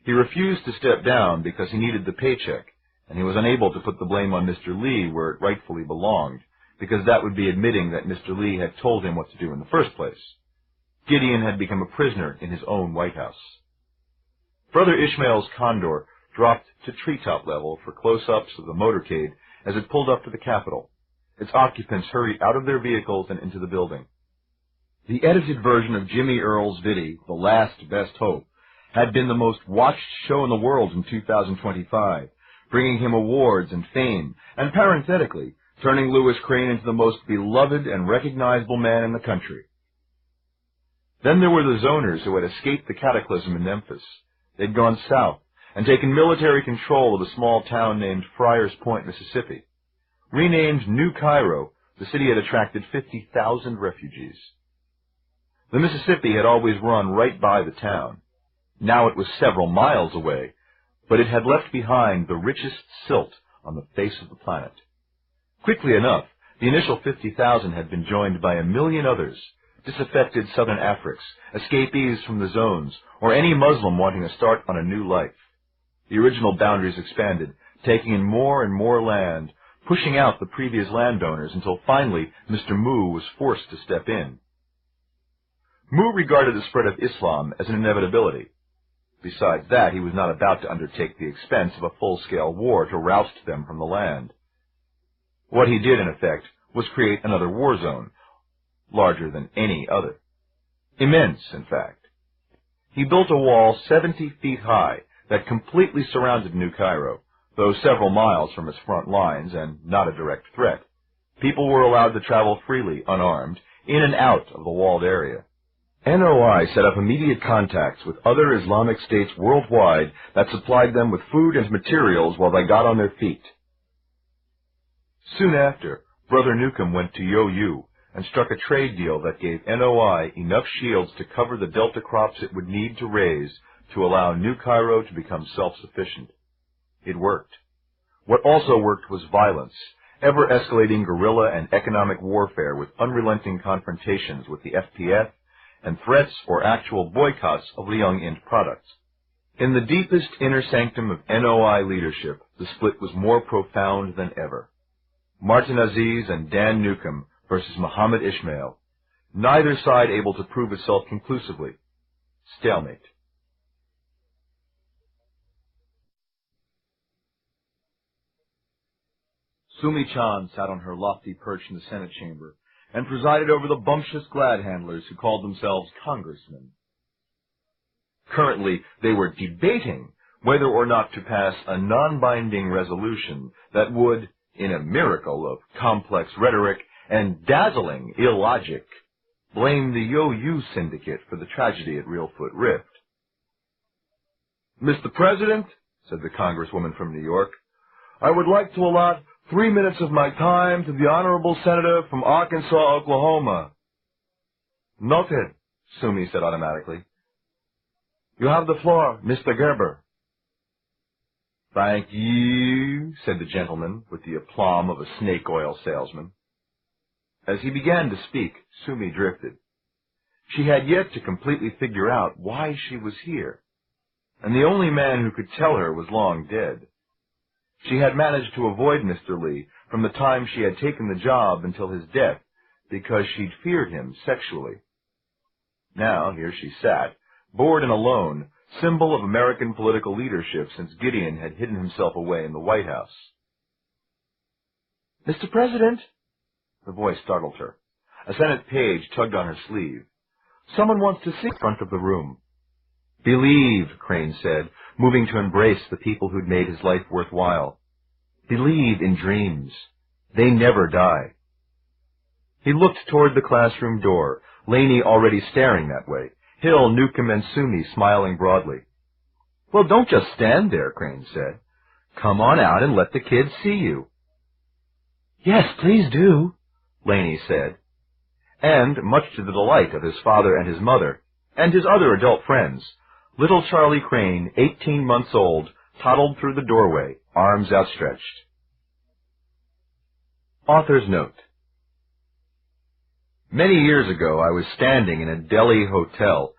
He refused to step down because he needed the paycheck, and he was unable to put the blame on Mr. Lee where it rightfully belonged, because that would be admitting that Mr. Lee had told him what to do in the first place. Gideon had become a prisoner in his own White House. Brother Ishmael's Condor dropped to treetop level for close-ups of the motorcade as it pulled up to the Capitol. Its occupants hurried out of their vehicles and into the building. The edited version of Jimmy Earle's Viddy, The Last Best Hope, had been the most watched show in the world in 2025, bringing him awards and fame, and parenthetically, turning Louis Crane into the most beloved and recognizable man in the country. Then there were the zoners who had escaped the cataclysm in Memphis. They'd gone south and taken military control of a small town named Friars Point, Mississippi. Renamed New Cairo, the city had attracted 50,000 refugees. The Mississippi had always run right by the town. Now it was several miles away, but it had left behind the richest silt on the face of the planet. Quickly enough, the initial 50,000 had been joined by 1 million others, disaffected Southern Africans, escapees from the zones, or any Muslim wanting to start on a new life. The original boundaries expanded, taking in more and more land, pushing out the previous landowners until finally Mr. Mu was forced to step in. Mu regarded the spread of Islam as an inevitability. Besides that, he was not about to undertake the expense of a full-scale war to roust them from the land. What he did, in effect, was create another war zone, larger than any other. Immense, in fact. He built a wall 70 feet high that completely surrounded New Cairo, though several miles from its front lines and not a direct threat. People were allowed to travel freely, unarmed, in and out of the walled area. NOI set up immediate contacts with other Islamic states worldwide that supplied them with food and materials while they got on their feet. Soon after, Brother Newcomb went to Yo-Yu and struck a trade deal that gave NOI enough shields to cover the delta crops it would need to raise to allow New Cairo to become self-sufficient. It worked. What also worked was violence, ever-escalating guerrilla and economic warfare with unrelenting confrontations with the FPF and threats or actual boycotts of Liang Int products. In the deepest inner sanctum of NOI leadership, the split was more profound than ever. Martin Aziz and Dan Newcomb versus Muhammad Ismail, neither side able to prove itself conclusively. Stalemate. Sumi Chan sat on her lofty perch in the Senate chamber and presided over the bumptious glad handlers who called themselves congressmen. Currently, they were debating whether or not to pass a non-binding resolution that would, in a miracle of complex rhetoric and dazzling illogic, blame the Yo-Yu Syndicate for the tragedy at Reelfoot Rift. Mr. President, said the congresswoman from New York, I would like to allot 3 minutes of my time to the honorable senator from Arkansas, Oklahoma. Noted, Sumi said automatically. You have the floor, Mr. Gerber. Thank you, said the gentleman with the aplomb of a snake oil salesman. As he began to speak, Sumi drifted. She had yet to completely figure out why she was here, and the only man who could tell her was long dead. She had managed to avoid Mr. Lee from the time she had taken the job until his death because she'd feared him sexually. Now, here she sat, bored and alone, symbol of American political leadership since Gideon had hidden himself away in the White House. Mr. President, the voice startled her. A Senate page tugged on her sleeve. Someone wants to see in front of the room. Believe, Crane said, moving to embrace the people who'd made his life worthwhile. Believe in dreams. They never die. He looked toward the classroom door, Laney already staring that way, Hill, Newcomb, and Sumi smiling broadly. Well, don't just stand there, Crane said. Come on out and let the kids see you. Yes, please do, Laney said. And, much to the delight of his father and his mother, and his other adult friends, little Charlie Crane, 18 months old, toddled through the doorway, arms outstretched. Author's note. Many years ago, I was standing in a Delhi hotel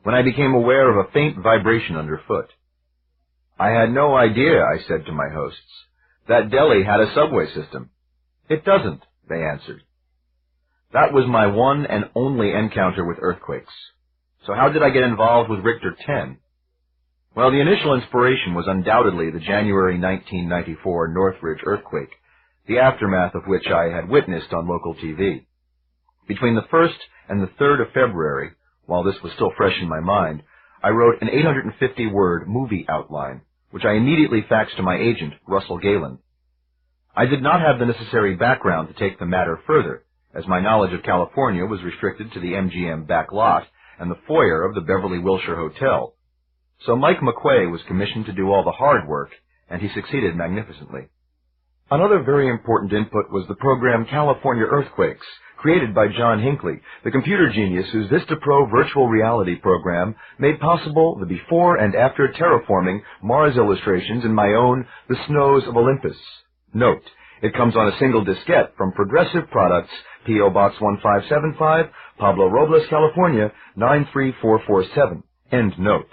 when I became aware of a faint vibration underfoot. I had no idea, I said to my hosts, that Delhi had a subway system. It doesn't, they answered. That was my one and only encounter with earthquakes. So how did I get involved with Richter 10? Well, the initial inspiration was undoubtedly the January 1994 Northridge earthquake, the aftermath of which I had witnessed on local TV. Between the 1st and the 3rd of February, while this was still fresh in my mind, I wrote an 850-word movie outline, which I immediately faxed to my agent, Russell Galen. I did not have the necessary background to take the matter further, as my knowledge of California was restricted to the MGM back lot and the foyer of the Beverly Wilshire Hotel. So Mike McQuay was commissioned to do all the hard work, and he succeeded magnificently. Another very important input was the program California Earthquakes, created by John Hinckley, the computer genius whose VistaPro virtual reality program made possible the before and after terraforming Mars illustrations in my own The Snows of Olympus. Note, it comes on a single diskette from Progressive Products, P.O. Box 1575, Pablo Robles, California, 93447. End note.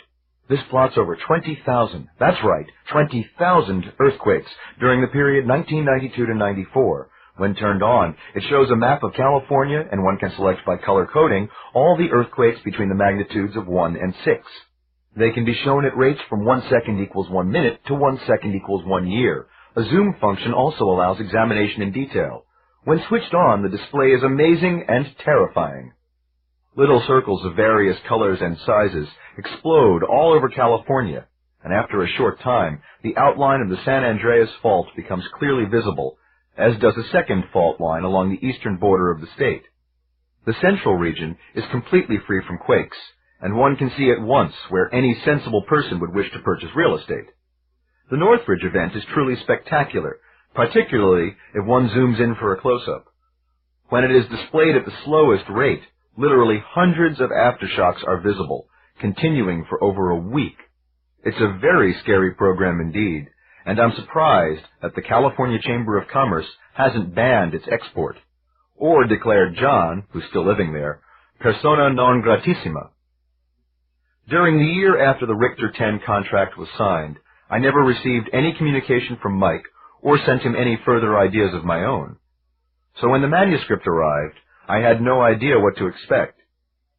This plots over 20,000, that's right, 20,000 earthquakes during the period 1992 to 94. When turned on, it shows a map of California, and one can select by color coding all the earthquakes between the magnitudes of 1 and 6. They can be shown at rates from 1 second equals 1 minute to 1 second equals 1 year. A zoom function also allows examination in detail. When switched on, the display is amazing and terrifying. Little circles of various colors and sizes explode all over California, and after a short time, the outline of the San Andreas Fault becomes clearly visible, as does a second fault line along the eastern border of the state. The central region is completely free from quakes, and one can see at once where any sensible person would wish to purchase real estate. The Northridge event is truly spectacular, particularly if one zooms in for a close-up. When it is displayed at the slowest rate, literally hundreds of aftershocks are visible, continuing for over a week. It's a very scary program indeed, and I'm surprised that the California Chamber of Commerce hasn't banned its export, or declared John, who's still living there, persona non gratissima. During the year after the Richter 10 contract was signed, I never received any communication from Mike or sent him any further ideas of my own. So when the manuscript arrived, I had no idea what to expect.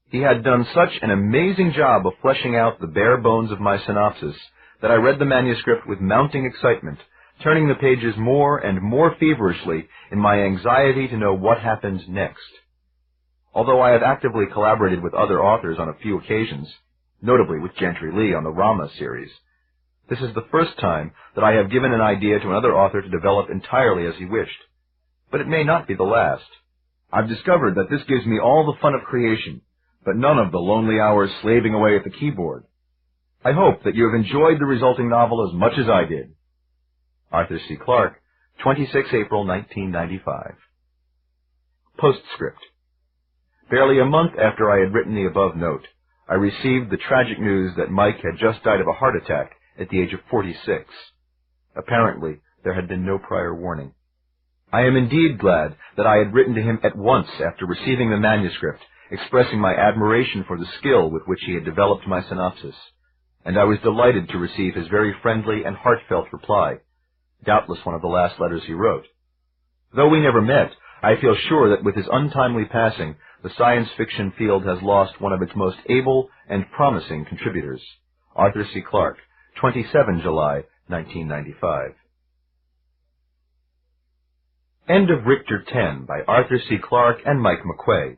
He had done such an amazing job of fleshing out the bare bones of my synopsis that I read the manuscript with mounting excitement, turning the pages more and more feverishly in my anxiety to know what happened next. Although I have actively collaborated with other authors on a few occasions, notably with Gentry Lee on the Rama series, this is the first time that I have given an idea to another author to develop entirely as he wished. But it may not be the last. I've discovered that this gives me all the fun of creation, but none of the lonely hours slaving away at the keyboard. I hope that you have enjoyed the resulting novel as much as I did. Arthur C. Clarke, 26 April 1995. Postscript. Barely a month after I had written the above note, I received the tragic news that Mike had just died of a heart attack at the age of 46. Apparently, there had been no prior warning. I am indeed glad that I had written to him at once after receiving the manuscript, expressing my admiration for the skill with which he had developed my synopsis, and I was delighted to receive his very friendly and heartfelt reply, doubtless one of the last letters he wrote. Though we never met, I feel sure that with his untimely passing, the science fiction field has lost one of its most able and promising contributors. Arthur C. Clarke, 27 July, 1995. End of Richter 10 by Arthur C. Clarke and Mike McQuay.